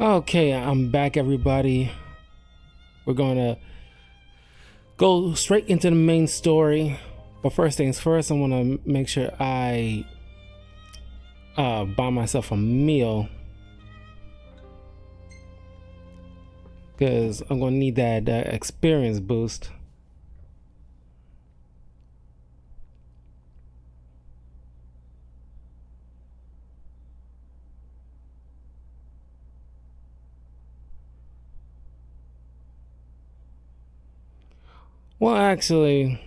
Okay, I'm back, everybody. We're gonna go straight into the main story. But first things first, I want to make sure I buy myself a meal, because I'm gonna need that experience boost. Well, actually,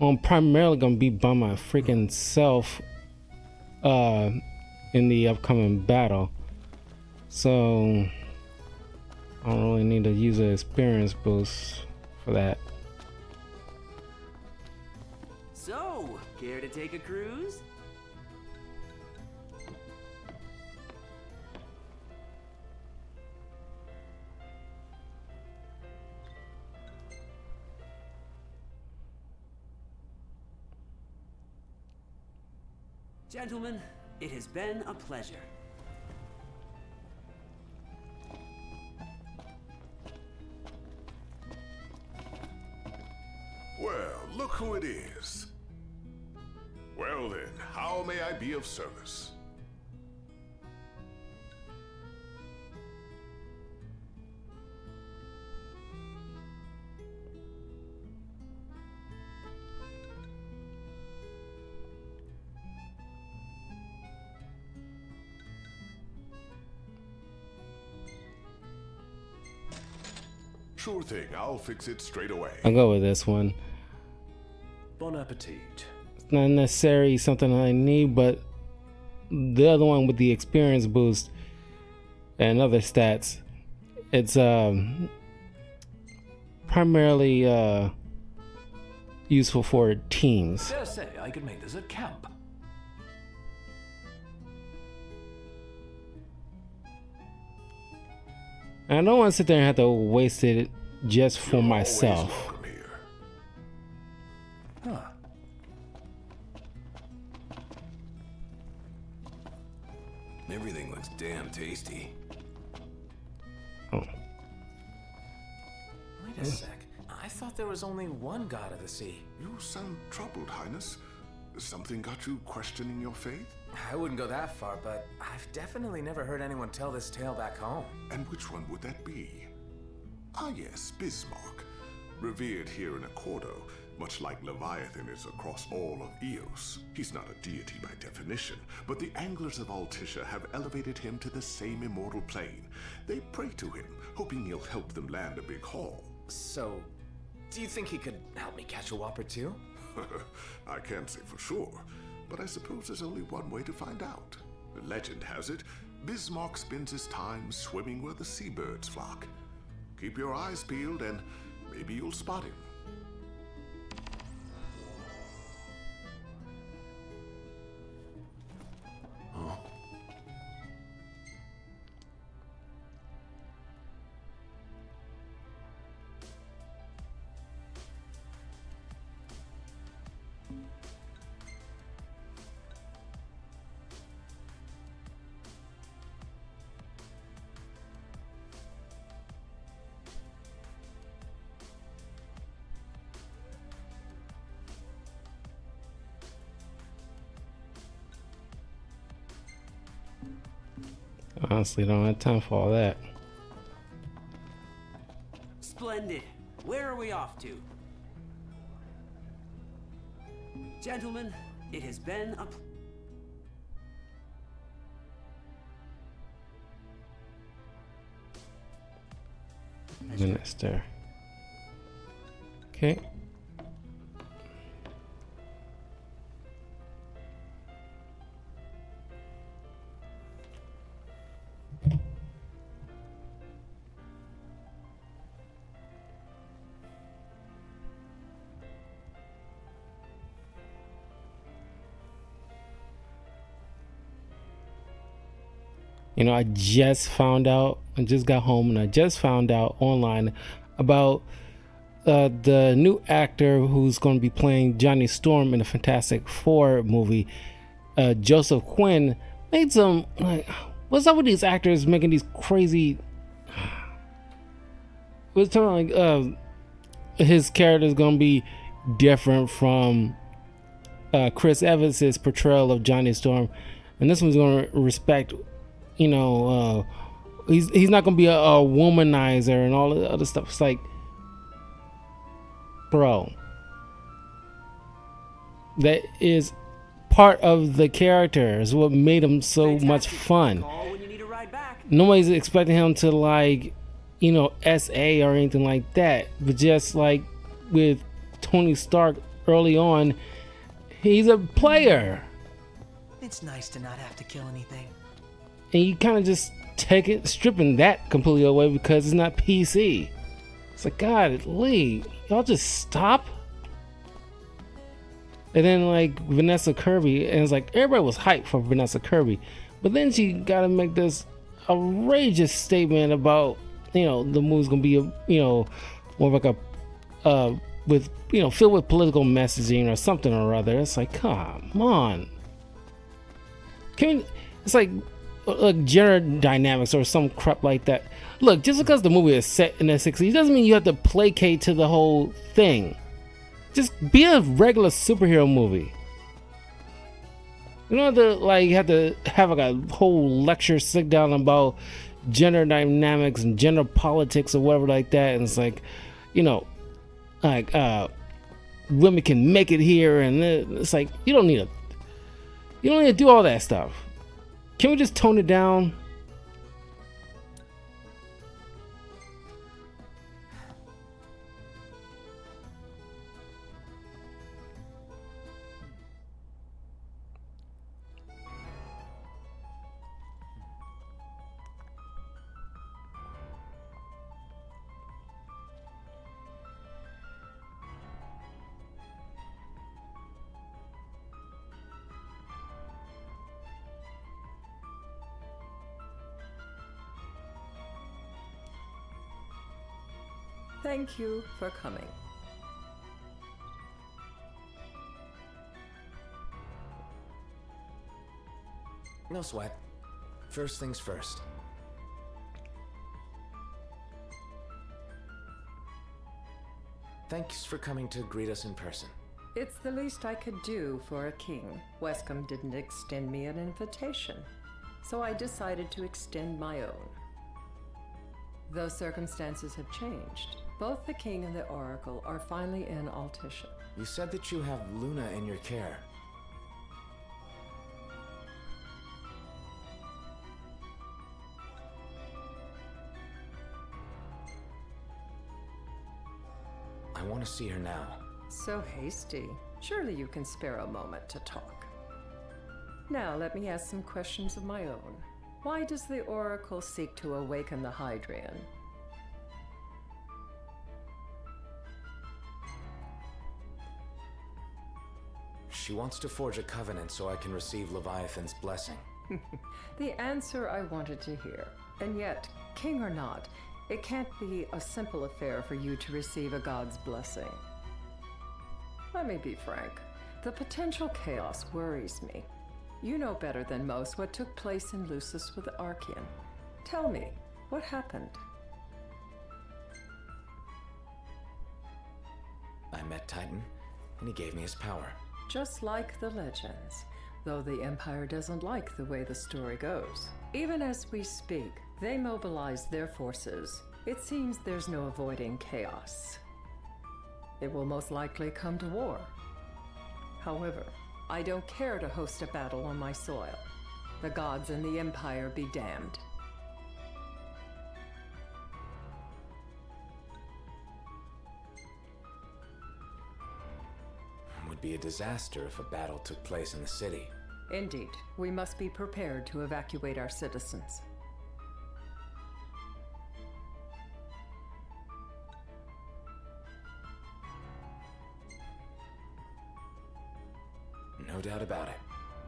I'm primarily gonna be by my freaking self in the upcoming battle, so I don't really need to use an experience boost for that. So, care to take a cruise? Gentlemen, it has been a pleasure. Well, look who it is. Well then, how may I be of service? Sure thing, I'll fix it straight away. I'll go with this one. Bon appetit. It's not necessarily something I need, but the other one with the experience boost and other stats, it's primarily useful for teams. Dare say I could make this at camp. I don't want to sit there and have to waste it just for You're myself. always welcome here. Huh. Everything looks damn tasty. Oh. Wait a sec. I thought there was only one god of the sea. You sound troubled, Highness. Something got you questioning your faith? I wouldn't go that far, but I've definitely never heard anyone tell this tale back home. And which one would that be? Ah yes, Bismarck. Revered here in Accordo, much like Leviathan is across all of Eos. He's not a deity by definition, but the anglers of Altissia have elevated him to the same immortal plane. They pray to him, hoping he'll help them land a big haul. So, do you think he could help me catch a whopper too? I can't say for sure, but I suppose there's only one way to find out. The legend has it, Bismarck spends his time swimming where the seabirds flock. Keep your eyes peeled and maybe you'll spot him. Honestly, don't have time for all that. Splendid. Where are we off to? Gentlemen, it has been a Minister. Okay. You know, I just got home and I just found out online about the new actor who's going to be playing Johnny Storm in the Fantastic Four movie. Joseph Quinn made some, like, What's up with these actors making these crazy? It's telling like his character is gonna be different from Chris Evans's portrayal of Johnny Storm, and this one's gonna respect, you know, he's not gonna be a womanizer and all the other stuff. It's like, bro, that is part of the character. Is what made him so much fun. Call when you need a ride back. Nobody's expecting him to, like, you know, SA or anything like that, but just like with Tony Stark early on, he's a player, It's nice to not have to kill anything. and you kind of just take it, stripping that completely away because it's not PC. It's like, God, Lee, y'all just stop. And then like Vanessa Kirby, and it's like everybody was hyped for Vanessa Kirby, but then she got to make this outrageous statement about, you know, the movie's gonna be you know, more like a with, you know, filled with political messaging or something or other. It's like, come on. It's like gender dynamics or some crap like that. Look, just because the movie is set in the 60s doesn't mean you have to placate to the whole thing. Just be a regular superhero movie. You don't have to like have like a whole lecture sit down about gender dynamics and gender politics or whatever like that. And it's like, you know, like women can make it here, and it's like you don't need to do all that stuff. Can we just tone it down? Thank you for coming. No sweat. First things first. Thanks for coming to greet us in person. It's the least I could do for a king. Wescombe didn't extend me an invitation, so I decided to extend my own. Though circumstances have changed, both the king and the oracle are finally in Altisha. You said that you have Luna in your care. I want to see her now. So hasty. Surely you can spare a moment to talk. Now let me ask some questions of my own. Why does the oracle seek to awaken the Hydrian? She wants to forge a covenant so I can receive Leviathan's blessing. The answer I wanted to hear. And yet, king or not, it can't be a simple affair for you to receive a god's blessing. Let me be frank. The potential chaos worries me. You know better than most what took place in Lucis with the Archean. Tell me, what happened? I met Titan, and he gave me his power. Just like the legends, though the Empire doesn't like the way the story goes. Even as we speak, they mobilize their forces. It seems there's no avoiding chaos. It will most likely come to war. However, I don't care to host a battle on my soil. The gods and the Empire be damned. It would be a disaster if a battle took place in the city. Indeed, we must be prepared to evacuate our citizens. No doubt about it.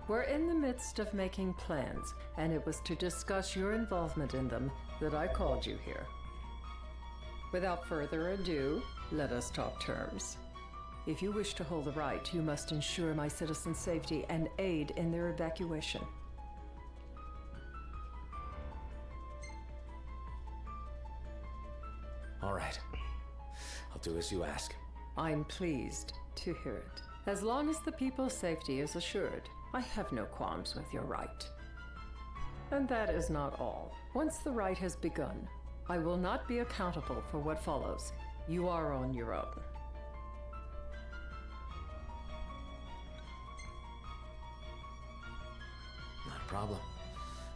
We're in the midst of making plans, and it was to discuss your involvement in them that I called you here. Without further ado, let us talk terms. If you wish to hold the right, you must ensure my citizens' safety and aid in their evacuation. I'll do as you ask. I'm pleased to hear it. As long as the people's safety is assured, I have no qualms with your right. And that is not all. Once the rite has begun, I will not be accountable for what follows. You are on your own. Not a problem.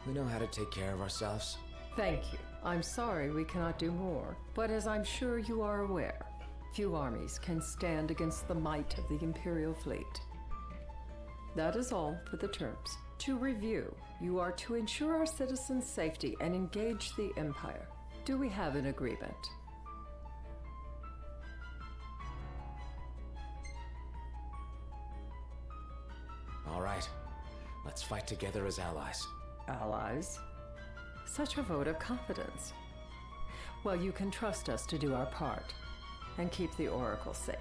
We know how to take care of ourselves. Thank you. I'm sorry we cannot do more, but as I'm sure you are aware, few armies can stand against the might of the Imperial fleet. That is all for the terms. To review, you are to ensure our citizens' safety and engage the Empire. Do we have an agreement? All right. Let's fight together as allies. Allies? Such a vote of confidence. Well, you can trust us to do our part and keep the Oracle safe.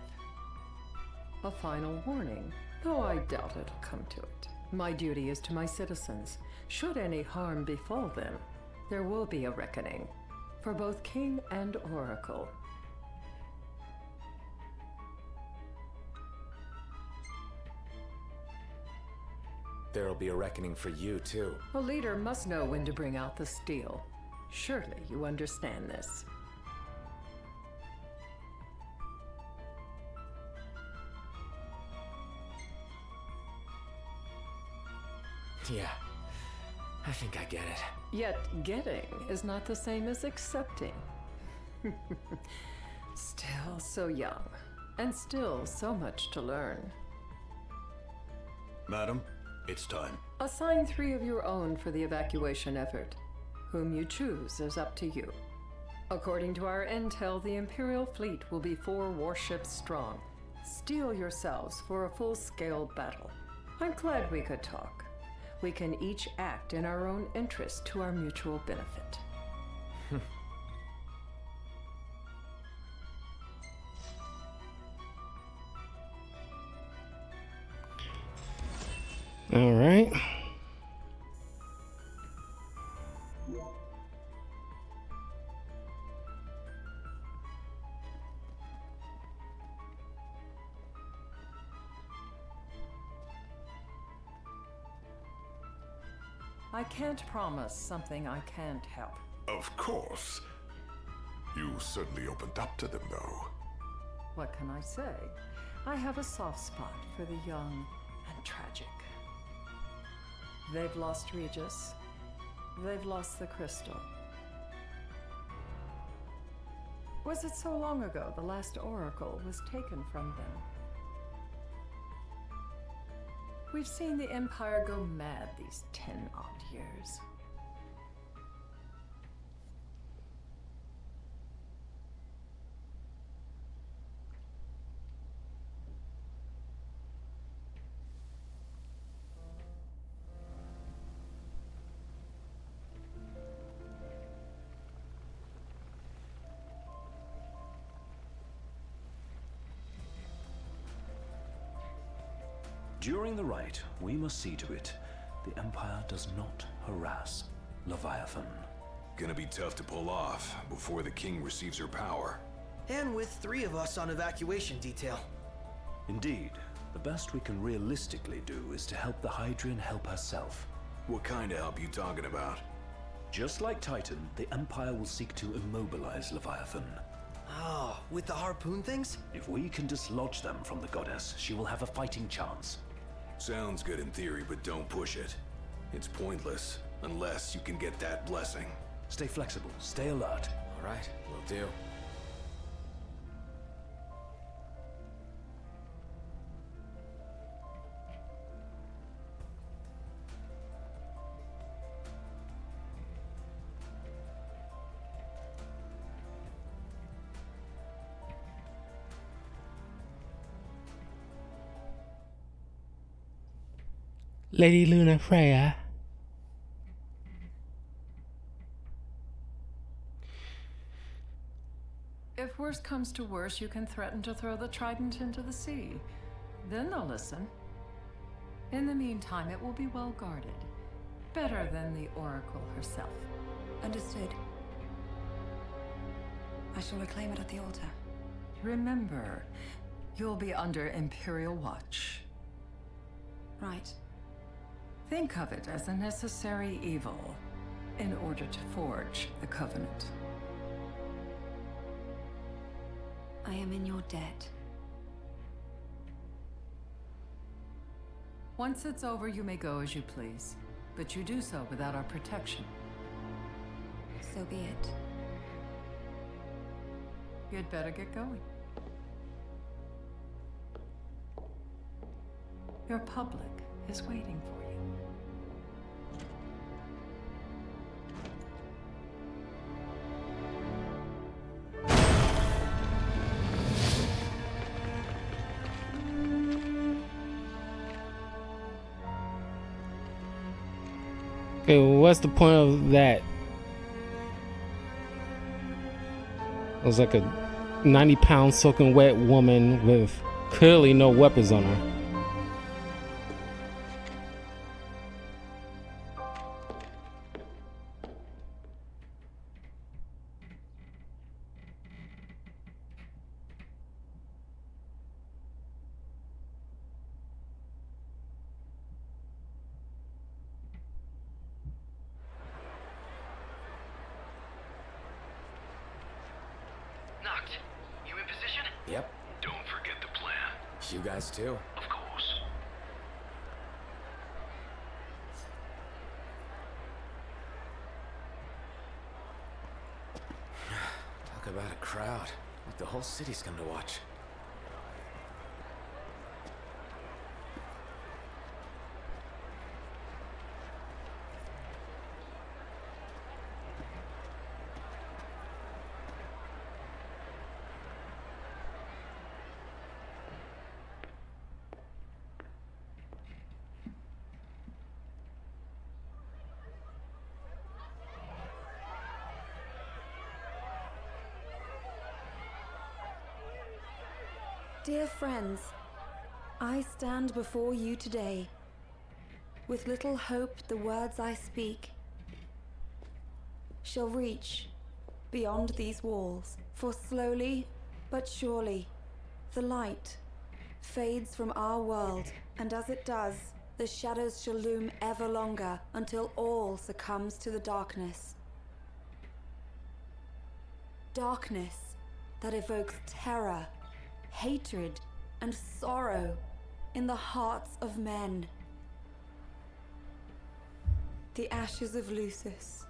A final warning, though I doubt it'll come to it. My duty is to my citizens. Should any harm befall them, there will be a reckoning for both King and Oracle. There'll be a reckoning for you, too. A leader must know when to bring out the steel. Surely you understand this. Yeah, I think I get it. Yet getting is not the same as accepting. Still so young, and still so much to learn. Madam, it's time. Assign 3 of your own for the evacuation effort. Whom you choose is up to you. According to our intel, the Imperial fleet will be 4 warships strong. Steel yourselves for a full-scale battle. I'm glad we could talk. We can each act in our own interest to our mutual benefit. All right. I can't promise something I can't help. Of course. You certainly opened up to them, though. What can I say? I have a soft spot for the young and tragic. They've lost Regis. They've lost the crystal. Was it so long ago the last oracle was taken from them? We've seen the Empire go mad these 10-odd years. During the rite, we must see to it the Empire does not harass Leviathan. Gonna be tough to pull off before the king receives her power. And with 3 of us on evacuation detail. Indeed, the best we can realistically do is to help the Hydrian help herself. What kind of help you talking about? Just like Titan, the Empire will seek to immobilize Leviathan. Oh, with the harpoon things? If we can dislodge them from the goddess, she will have a fighting chance. Sounds good in theory, but don't push it. It's pointless, unless you can get that blessing. Stay flexible, stay alert. All right, will do. Lady Luna Freya. If worse comes to worse, you can threaten to throw the trident into the sea. Then they'll listen. In the meantime, it will be well guarded. Better than the Oracle herself. Understood. I shall reclaim it at the altar. Remember, you'll be under Imperial watch. Right. Think of it as a necessary evil in order to forge the Covenant. I am in your debt. Once it's over, you may go as you please, but you do so without our protection. So be it. You'd better get going. Your public is waiting for you. Okay, well, what's the point of that? It was like a 90-pound soaking wet woman with clearly no weapons on her. Knocked. You in position? Yep. Don't forget the plan. You guys too. Of course. Talk about a crowd. Like the whole city's come to watch. Dear friends, I stand before you today. With little hope the words I speak shall reach beyond these walls. For slowly but surely the light fades from our world, and as it does, the shadows shall loom ever longer until all succumbs to the darkness. Darkness that evokes terror, hatred, and sorrow in the hearts of men. The ashes of Lucis.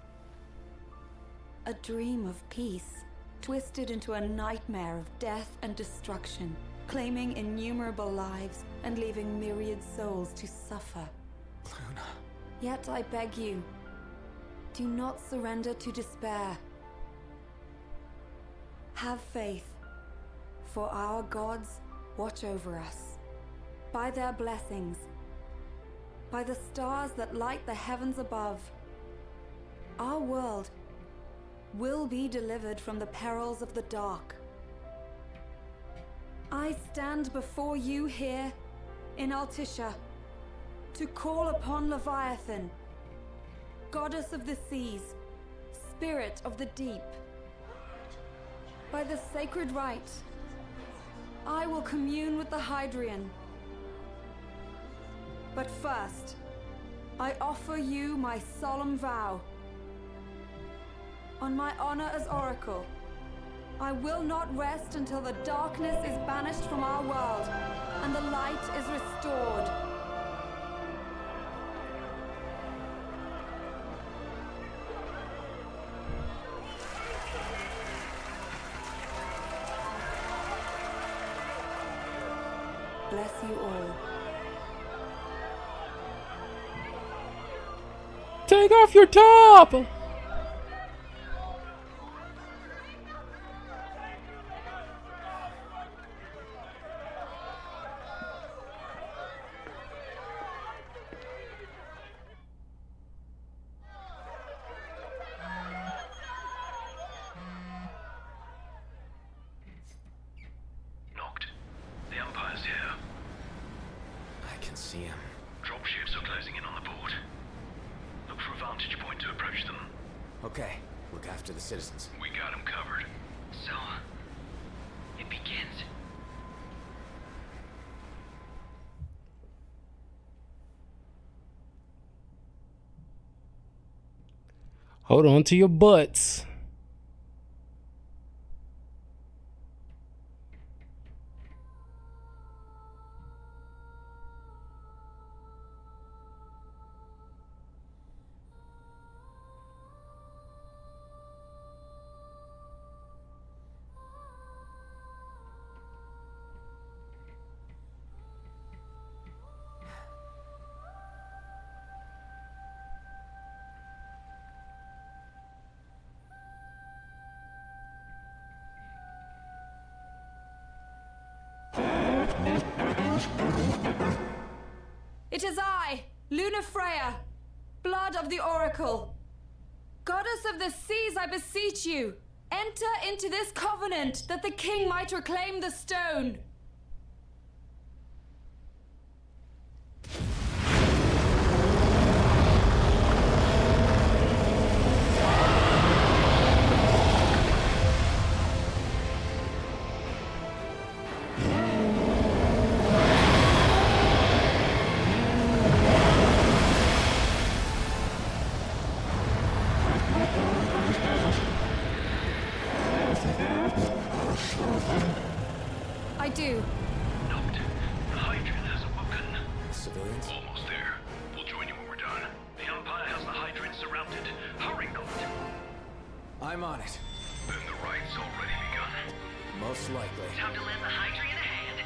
A dream of peace, twisted into a nightmare of death and destruction, claiming innumerable lives and leaving myriad souls to suffer. Luna. Yet I beg you, do not surrender to despair. Have faith, for our gods watch over us. By their blessings, by the stars that light the heavens above, our world will be delivered from the perils of the dark. I stand before you here in Altisha to call upon Leviathan, goddess of the seas, spirit of the deep. By the sacred rite, I will commune with the Hydrian. But first, I offer you my solemn vow. On my honor as Oracle, I will not rest until the darkness is banished from our world and the light is restored. Bless you all. Take off your top! Knocked. The Empire's here. I can see him. Dropships are closing in on the port. Look for a vantage point to approach them. Okay, look after the citizens. We got them covered. So, it begins. Hold on to your butts. It is I, Luna Freya, blood of the Oracle. Goddess of the seas, I beseech you, enter into this covenant that the king might reclaim the stone. I do. Note, the Hydrant has awoken. Civilians? Almost there. We'll join you when we're done. The Empire has the Hydrant surrounded. Hurry, Noct. I'm on it. Then the right's already begun. Most likely. Time to lend the Hydrant a hand.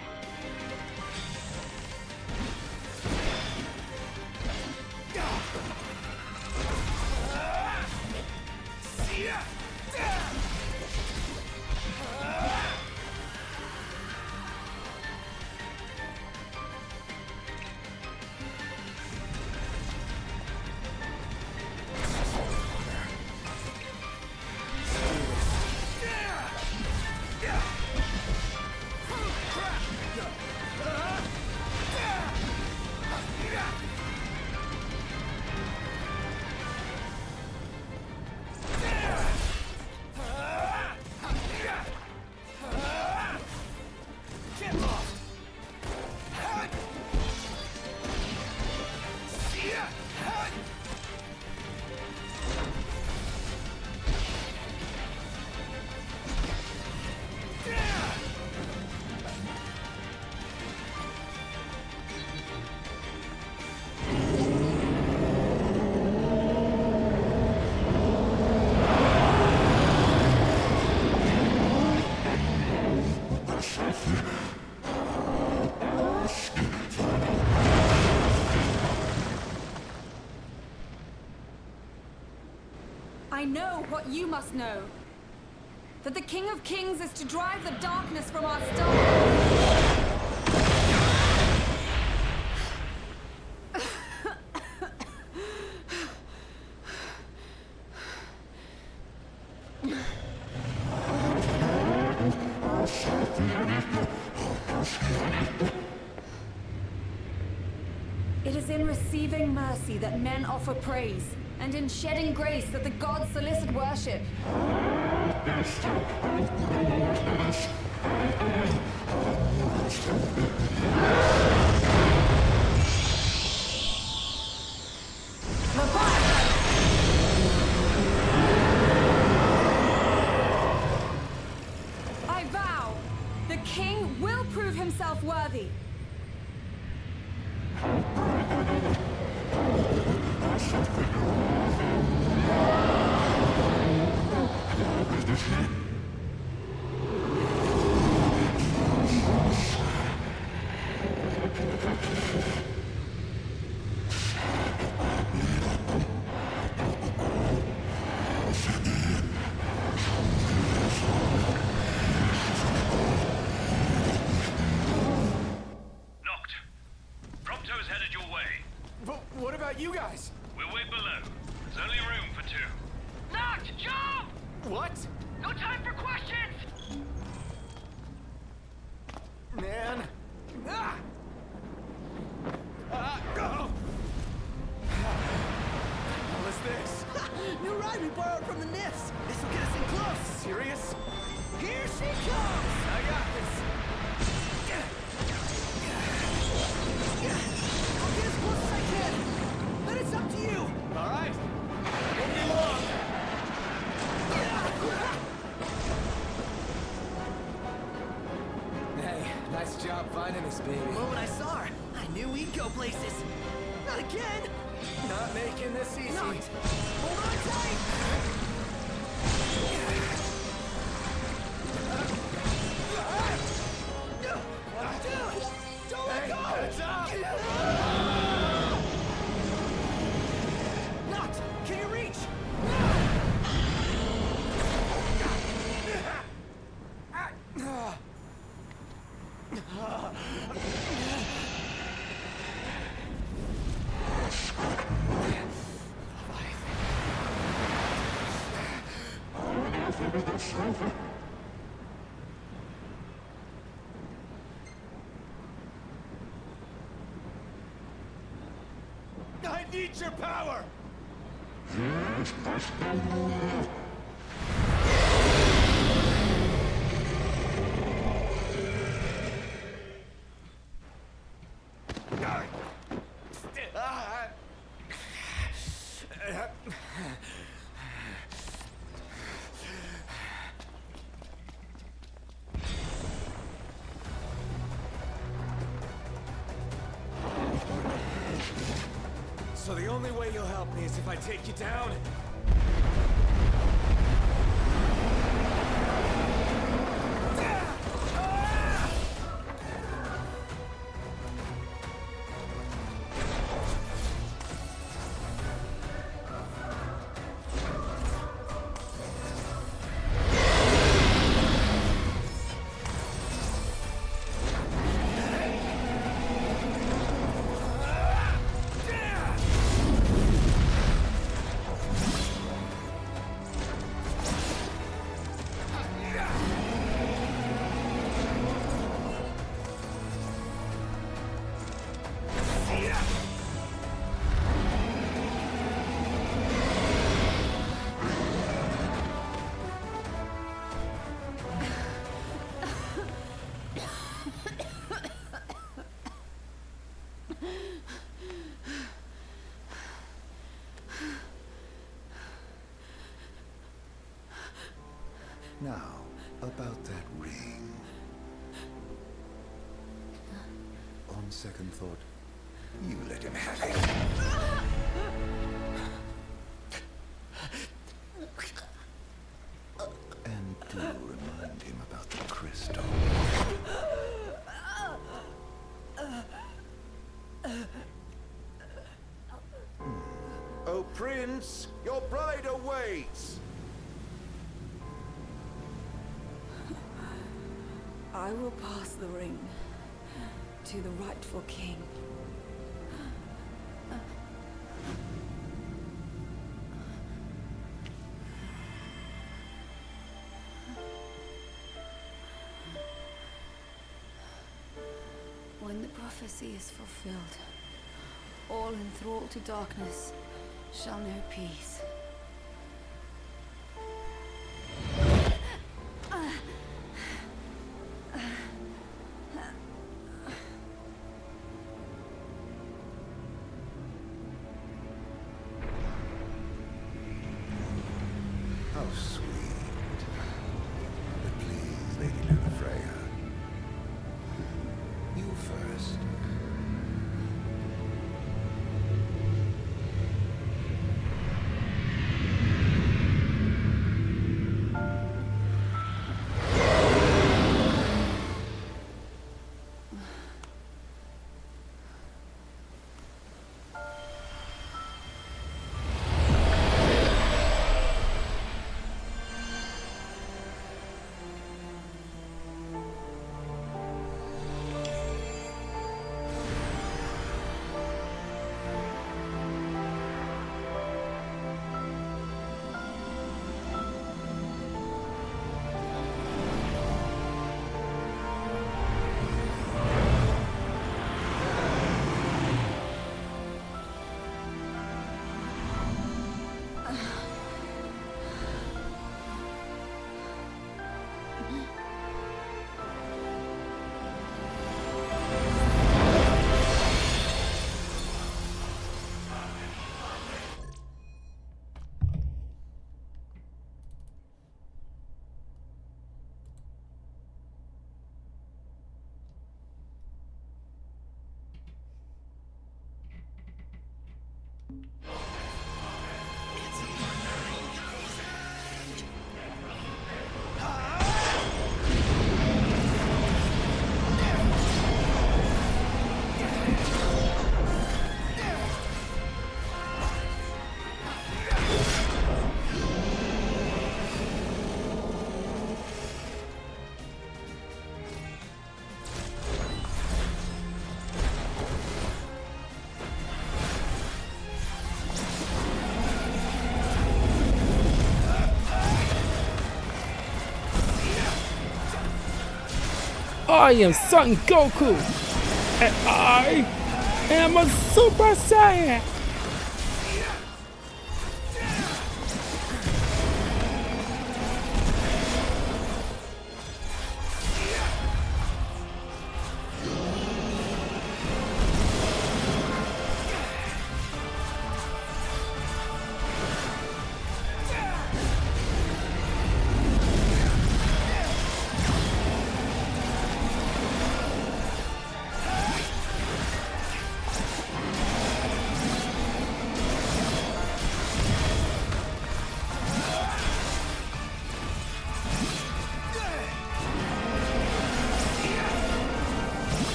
I know what you must know. That the King of Kings is to drive the darkness from our star. It is in receiving mercy that men offer praise, and in shedding grace that the gods solicit worship. I vow, the king will prove himself worthy. Prompto's headed your way. But what about you guys? We'll wait below. There's only room for two. Noct, jump! What? No time for questions! Man. Ah! Go! What was this? New ride we borrowed from the Nifs. This will get us in close. Serious? Here she comes! I got this. Nice job finding us, baby. The moment I saw her, I knew we'd go places. Not again! Not making this easy. Not! Hold on tight! Don't let go! Heads up! Not! Can you reach? I need your power! So the only way you'll help me is if I take you down? Now, about that ring. On second thought, you let him have it. And do remind him about the crystal. Oh, Prince, your bride awaits! I will pass the ring to the rightful king. When the prophecy is fulfilled, all enthralled to darkness shall know peace. How sweet. But please, Lady Lunafreya. You first. I am Son Goku, and I am a Super Saiyan.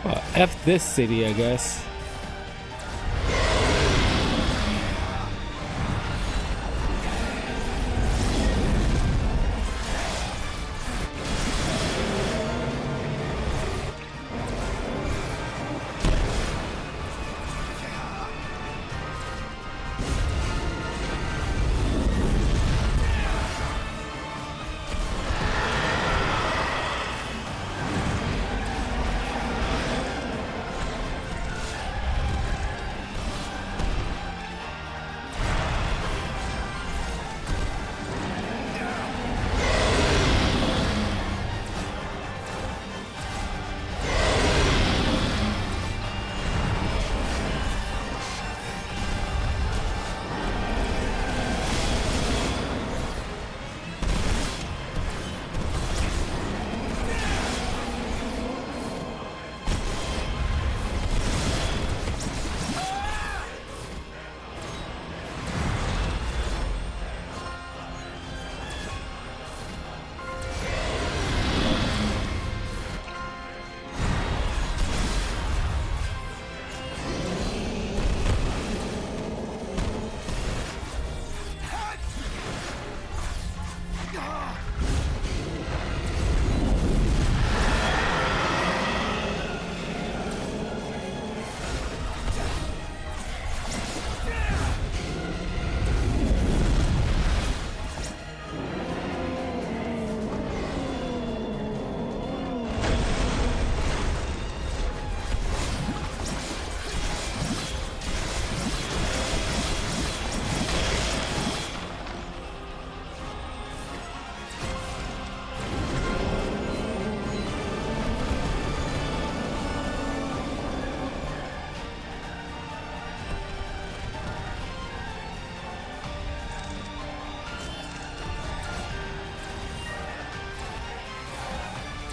Well, F this city, I guess.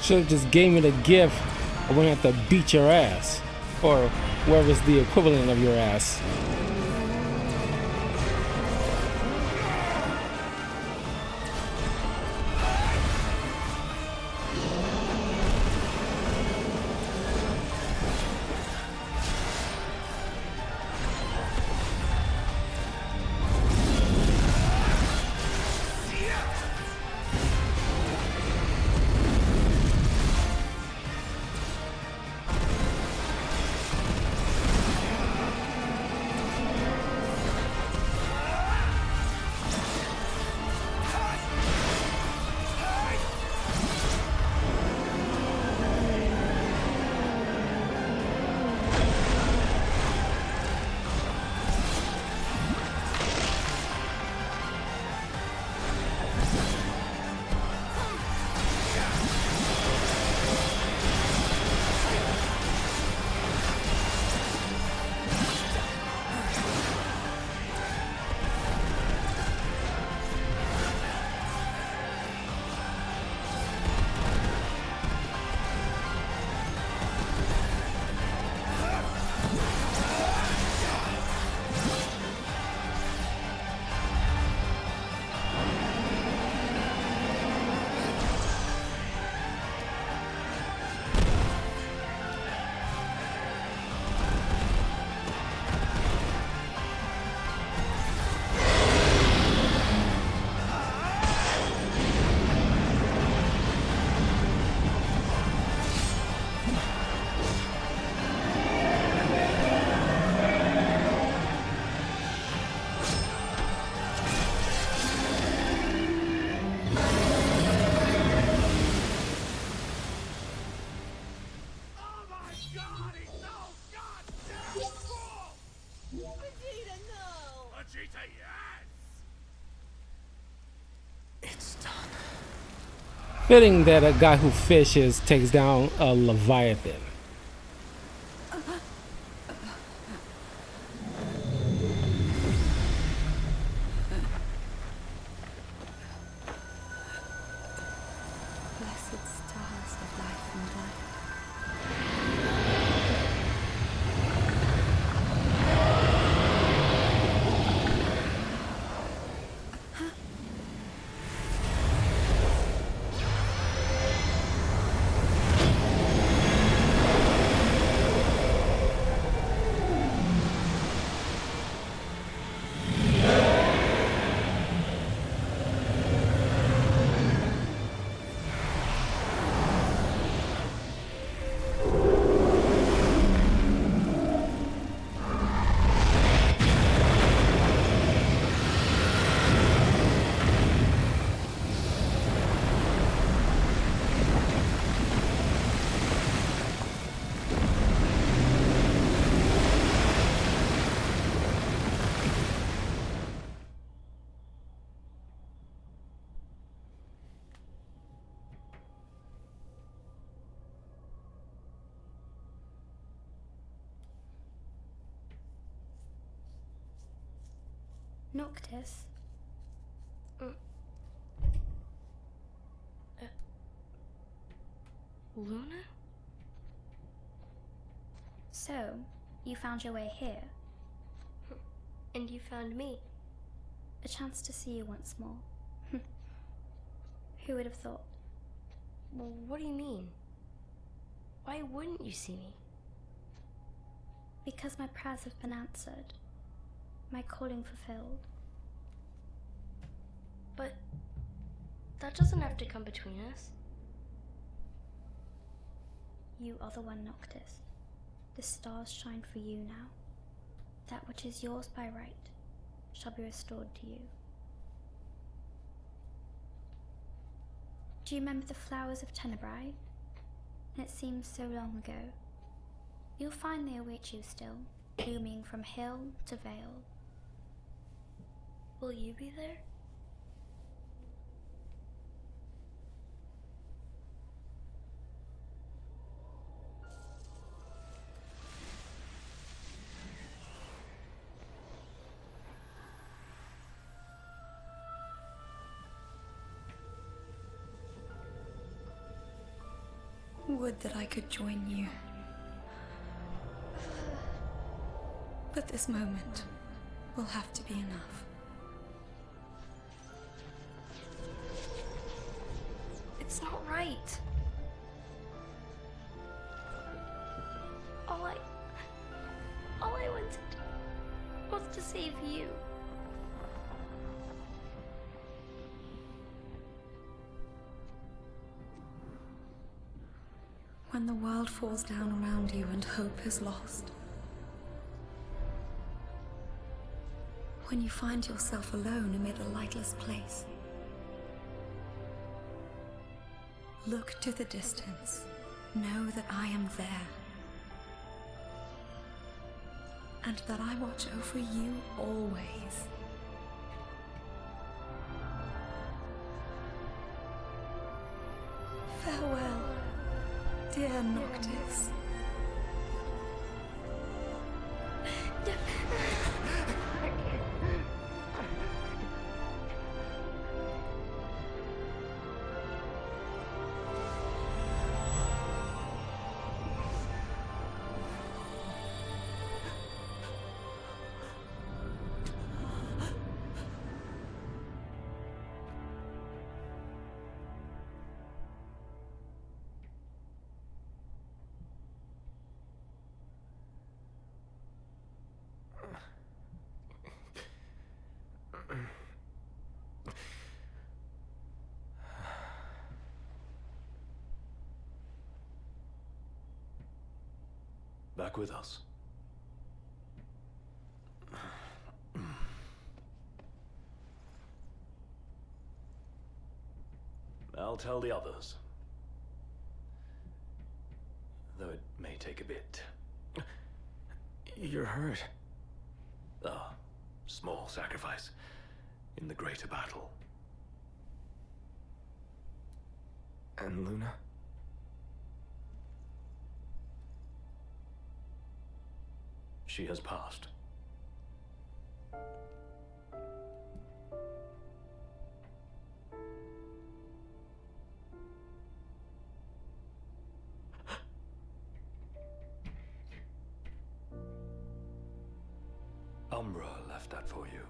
Should have just gave me the gift. I wouldn't have to beat your ass. Or wherever's the equivalent of your ass. Fitting that a guy who fishes takes down a Leviathan. Blessed stars of life and light. Noctis? Luna? So, you found your way here? And you found me? A chance to see you once more. Who would have thought? Well, what do you mean? Why wouldn't you see me? Because my prayers have been answered. My calling fulfilled. But that doesn't have to come between us. You are the one, Noctis. The stars shine for you now. That which is yours by right shall be restored to you. Do you remember the flowers of Tenebrae? It seems so long ago. You'll find they await you still, blooming from hill to vale. Will you be there? would that I could join you. But this moment will have to be enough. It's not right. All I wanted was to save you. When the world falls down around you and hope is lost. When you find yourself alone amid a lightless place. Look to the distance. Know that I am there. And that I watch over you always. Farewell, dear Noctis. Back with us. I'll tell the others. Though it may take a bit. You're hurt. A small sacrifice in the greater battle. And Luna? She has passed. Umbra left that for you.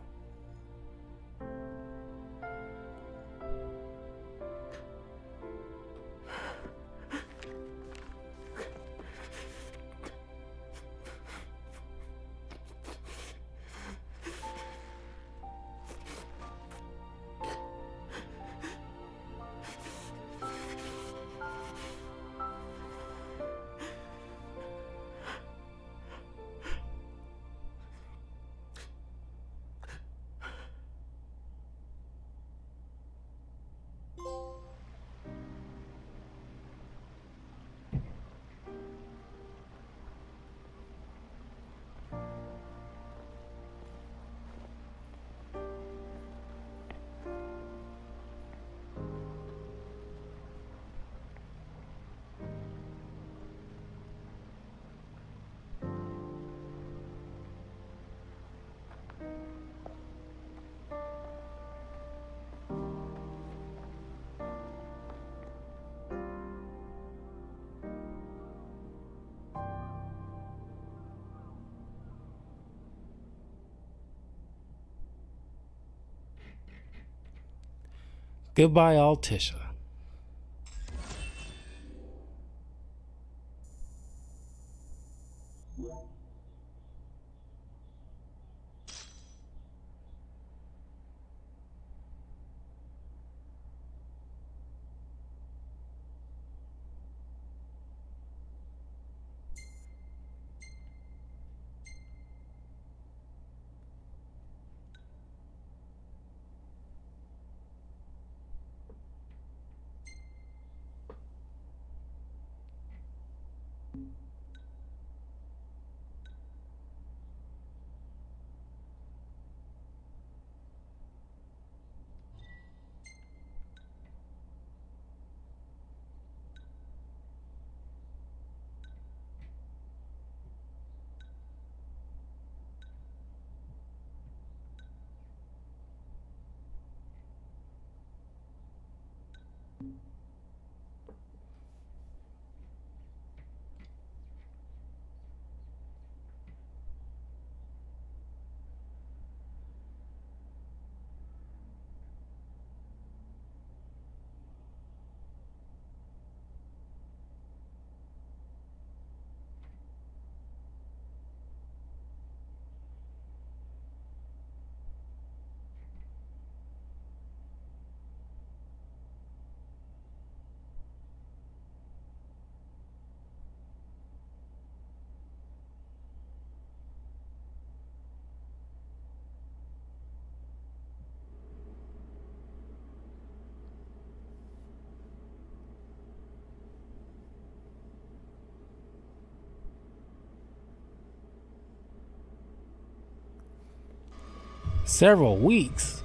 Goodbye, Altisha. Several weeks.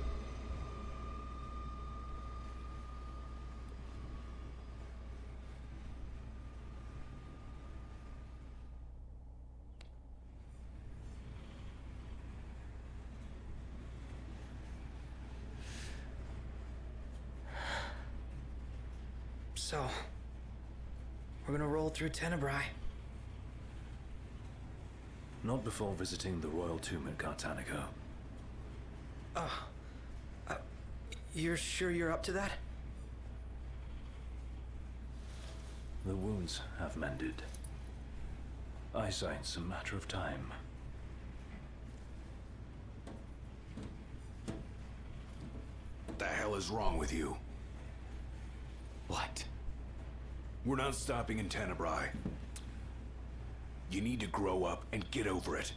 So, we're gonna roll through Tenebrae. Not before visiting the royal tomb at Cartanico. You're sure you're up to that? The wounds have mended. Eyesight's a matter of time. What the hell is wrong with you? What? We're not stopping in Tenebrae. You need to grow up and get over it.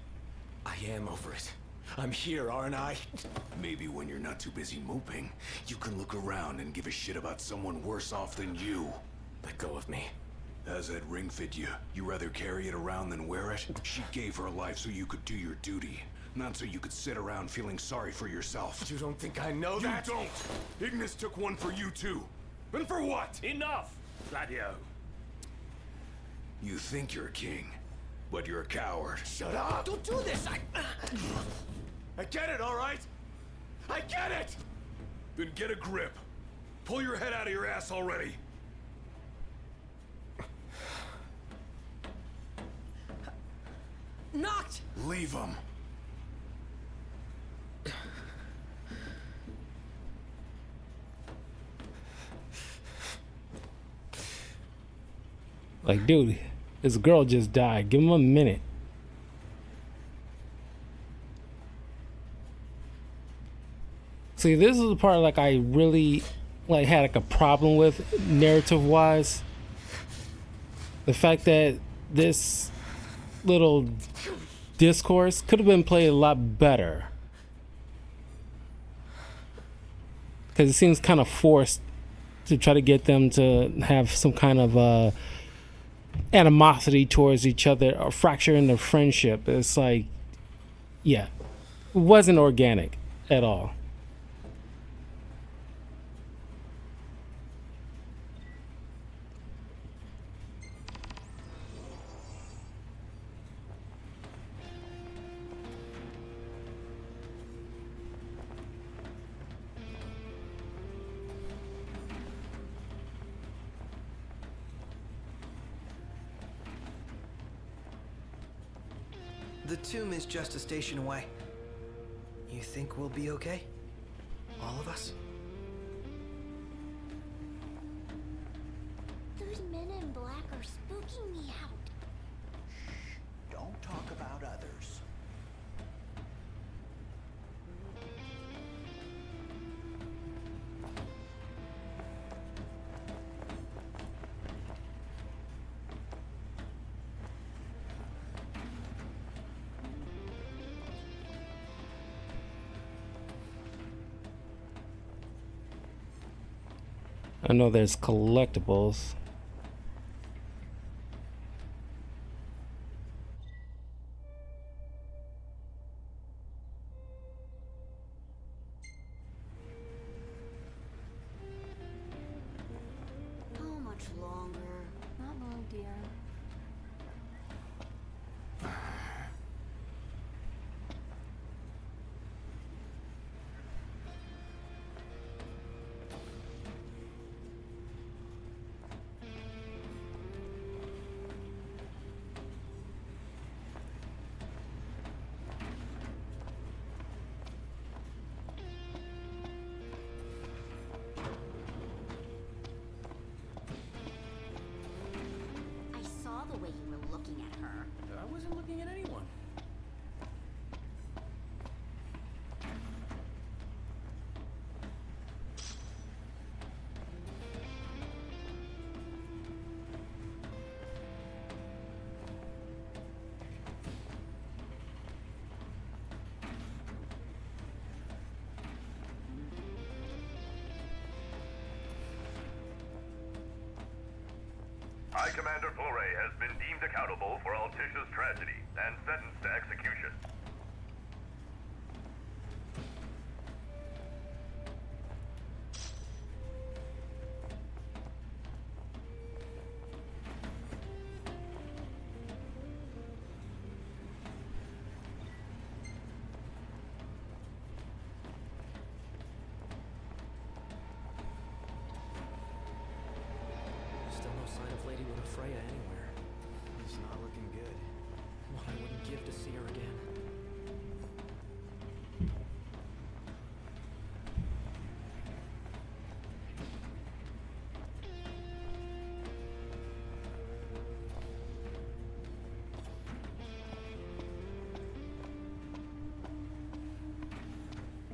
I am over it. I'm here, aren't I? Maybe when you're not too busy moping, you can look around and give a shit about someone worse off than you. Let go of me. How's that ring fit you? You rather carry it around than wear it? She gave her life so you could do your duty, not so you could sit around feeling sorry for yourself. You don't think I know that? You don't! Ignis took one for you too. And for what? Enough, Gladio. You think you're a king, but you're a coward. Shut up! Don't do this! I get it, all right? I get it! Then get a grip. Pull your head out of your ass already. Knocked! Leave him. Like, dude, this girl just died. Give him a minute. See, this is the part like I really like had like a problem with narrative wise. The fact that this little discourse could have been played a lot better. Because it seems kind of forced to try to get them to have some kind of animosity towards each other or fracture in their friendship. It's like, yeah, it wasn't organic at all. The tomb is just a station away. You think we'll be okay? All of us? Those men in black are spooking me out. Shh, don't talk about others. I know there's collectibles. How much longer? Not long, dear. I saw the way you were looking at her. I wasn't looking at anyone. High Commander Flore has been deemed accountable for Altisha's tragedy and sentenced to execution. lady with a Freya anywhere. It's not looking good. What I wouldn't give to see her again.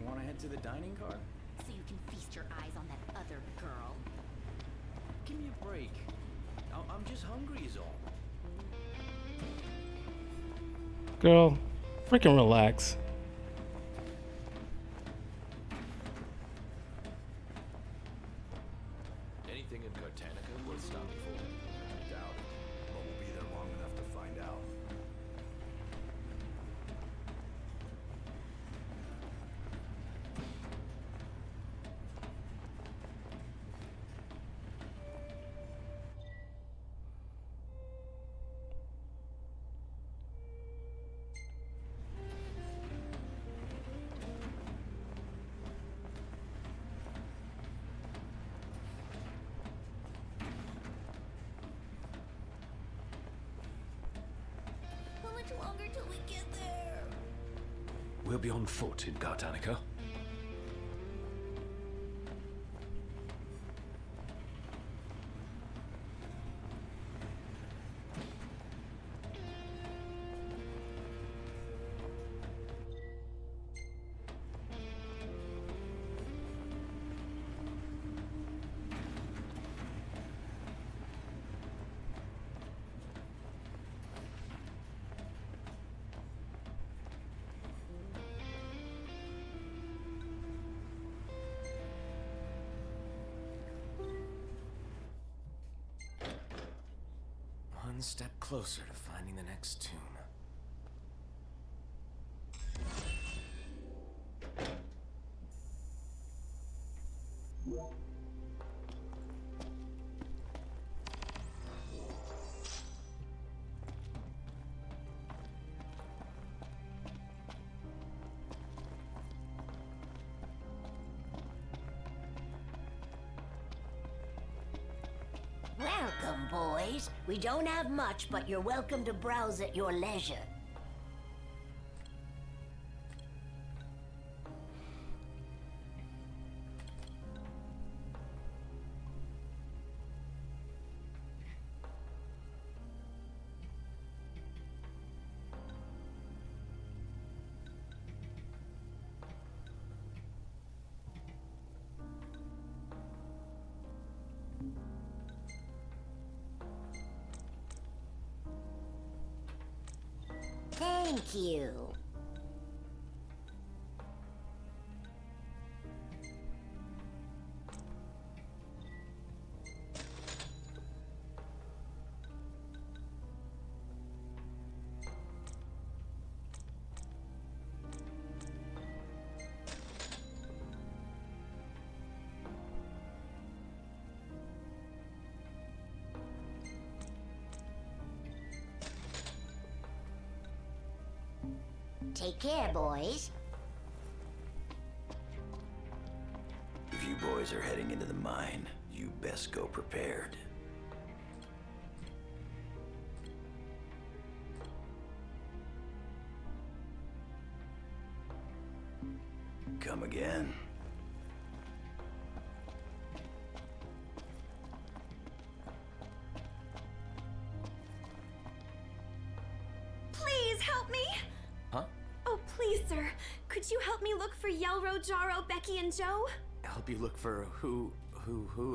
Want to head to the dining car? So you can feast your eyes on that other girl. Give me a break. I'm just hungry is all. Girl, freaking relax. Anything in Cartanica worth stopping for? I doubt it. But we'll be there long enough to find out. How much longer till we get there? We'll be on foot in Cartanica. One step closer to finding the next tomb. Welcome, boys. We don't have much, but you're welcome to browse at your leisure. Thank you. Take care, boys. If you boys are heading into the mine, you best go prepared. Come again. Please help me! Huh? Oh, please, sir. Could you help me look for Yelro, Jaro, Becky, and Joe? Help you look for who,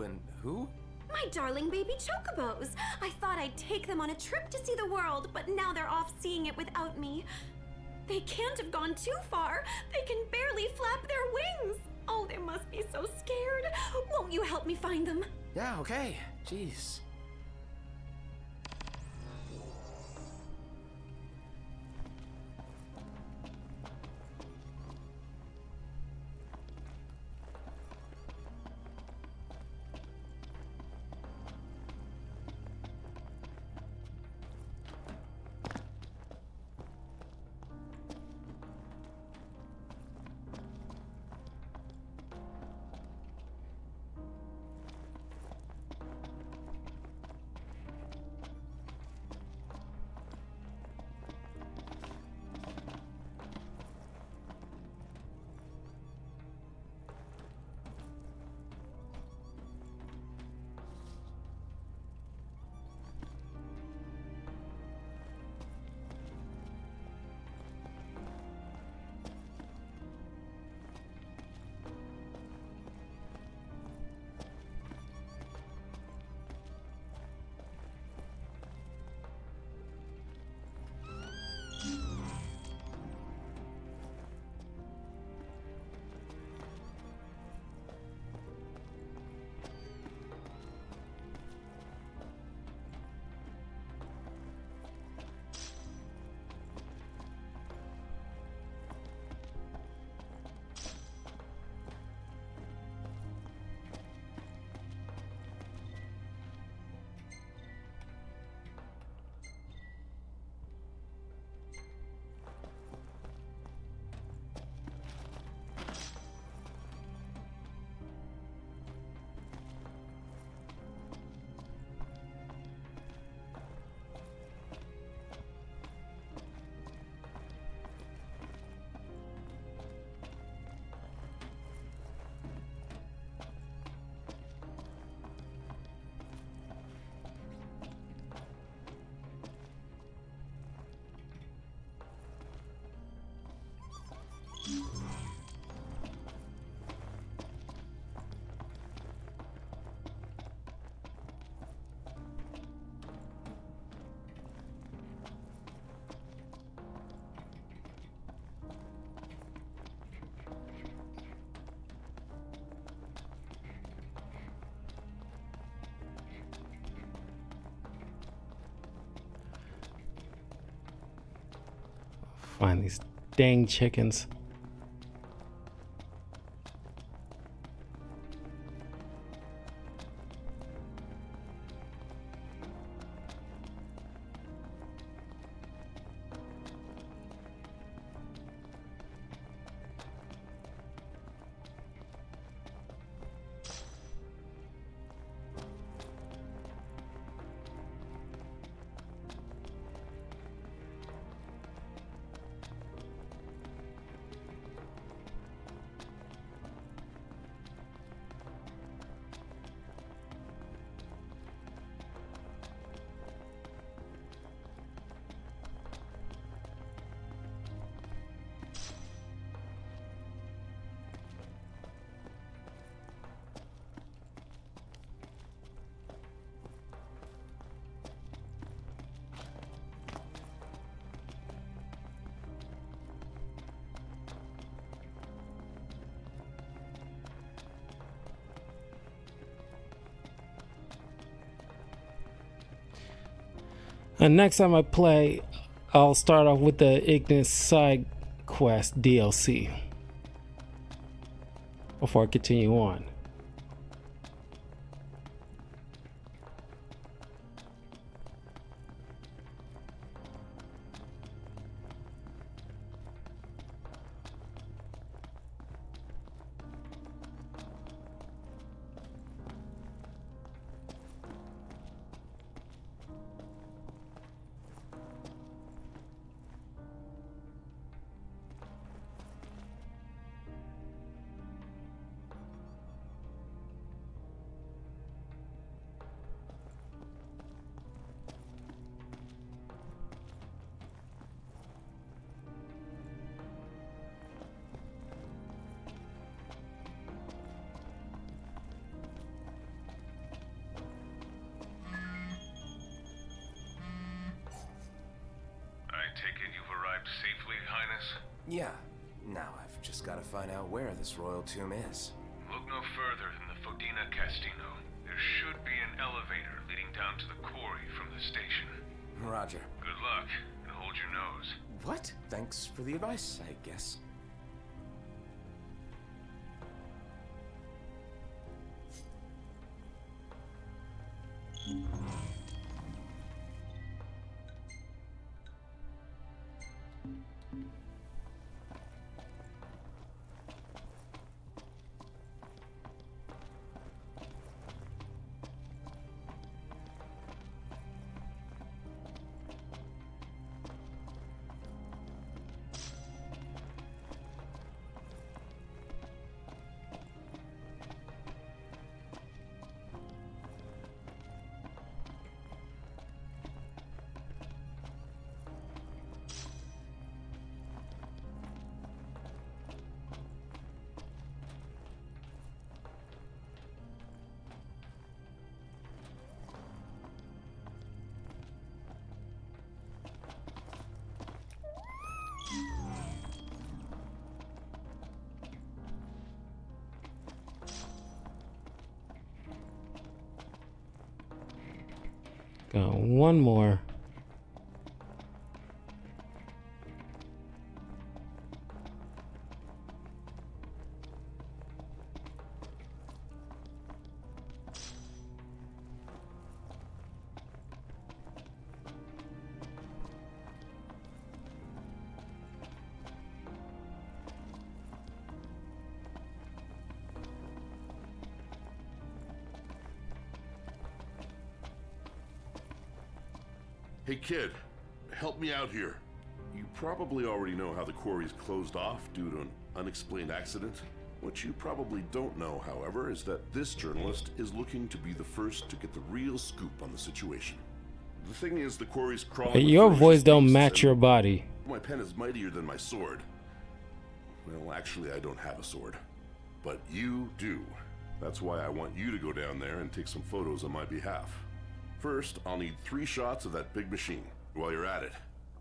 and who? My darling baby chocobos. I thought I'd take them on a trip to see the world, but now they're off seeing it without me. They can't have gone too far. They can barely flap their wings. Oh, they must be so scared. Won't you help me find them? Yeah, okay. Jeez. Find these dang chickens. And next time I play, I'll start off with the Ignis side quest DLC before I continue on. Yeah. Now I've just got to find out where this royal tomb is. Look no further than the Fodina Castino. There should be an elevator leading down to the quarry from the station. Roger. Good luck, and hold your nose. What? Thanks for the advice, I guess. Got one more. Hey kid, help me out here. You probably already know how the quarry's closed off due to an unexplained accident. What you probably don't know, however, is that this journalist is looking to be the first to get the real scoop on the situation. The thing is, the quarry's crawling. Your voice don't match your body. My pen is mightier than my sword. Well, actually, I don't have a sword. But you do. That's why I want you to go down there and take some photos on my behalf. First, I'll need 3 shots of that big machine. While you're at it,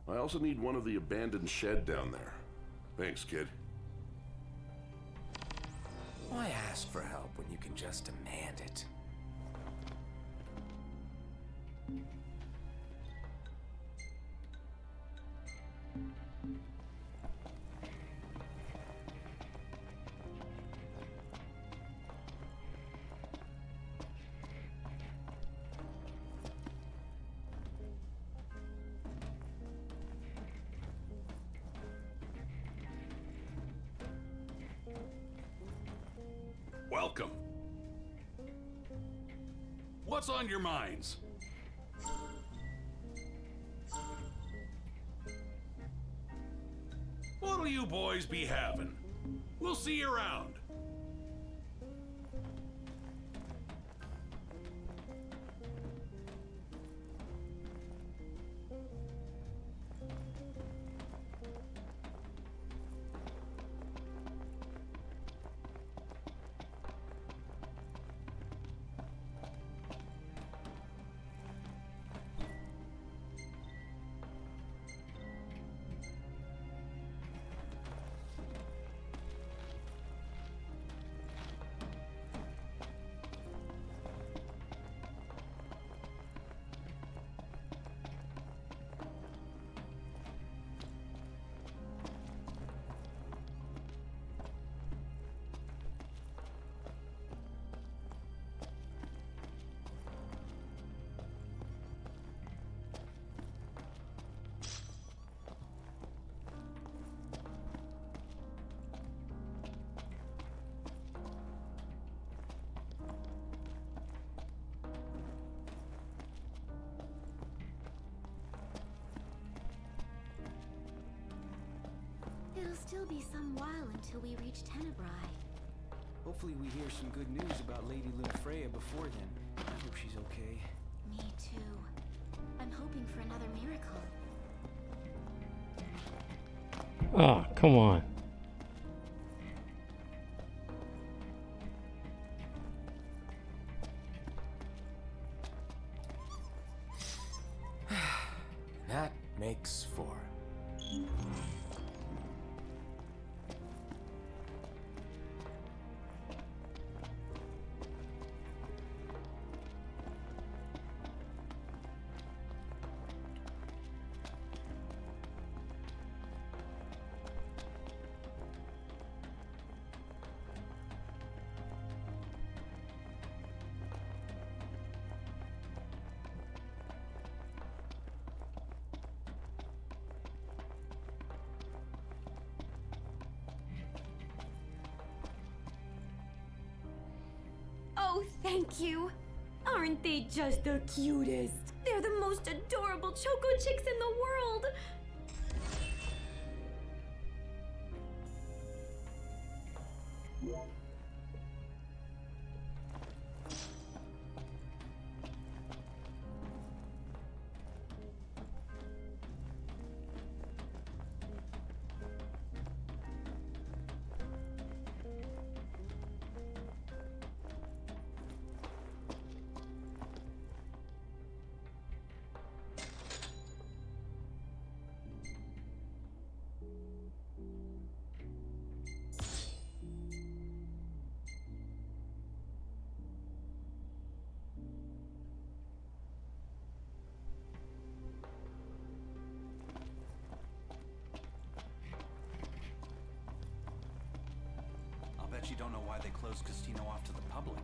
I also need one of the abandoned shed down there. Thanks, kid. Why ask for help when you can just demand it? Welcome. What's on your minds? What'll you boys be having? We'll see you around. It'll still be some while until we reach Tenebrae. Hopefully we hear some good news about Lady Lunafreya before then. I hope she's okay. Me too. I'm hoping for another miracle. Oh, come on. That makes 4. Oh, thank you. Aren't they just the cutest? They're the most adorable Choco Chicks in the world. I'll bet you don't know why they closed Castino off to the public.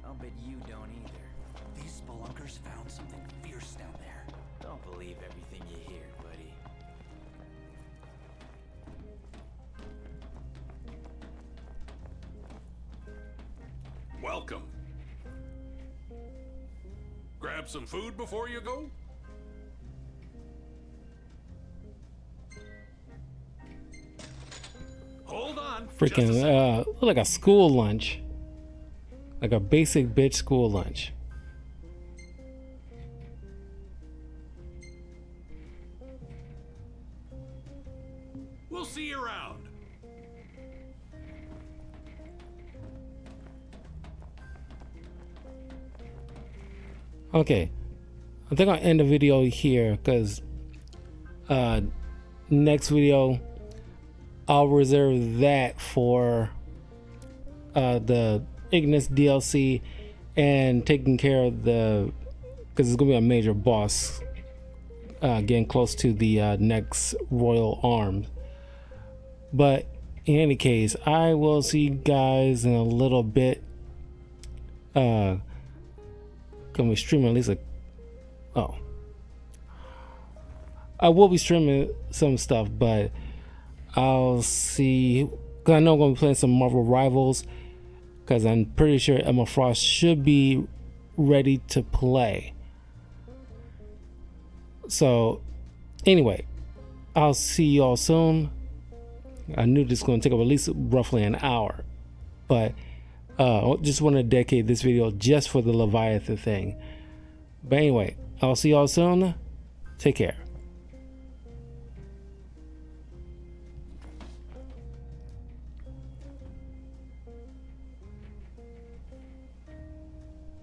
I'll bet you don't either. These spelunkers found something fierce down there. Don't believe everything you hear, buddy. Welcome. Grab some food before you go? Hold on. Freaking look like a school lunch. Like a basic bitch school lunch. We'll see you around. Okay, I think I'll end the video here because next video I'll reserve that for the Ignis DLC and taking care of the, because it's gonna be a major boss getting close to the next Royal Arms. But in any case, I will see you guys in a little bit. Can we stream at least I will be streaming some stuff, but I'll see, because I know I'm going to be playing some Marvel Rivals, because I'm pretty sure Emma Frost should be ready to play. So anyway, I'll see you all soon. I knew this was going to take up at least roughly an hour, but just want to dedicate this video just for the Leviathan thing. But anyway, I'll see y'all soon. Take care.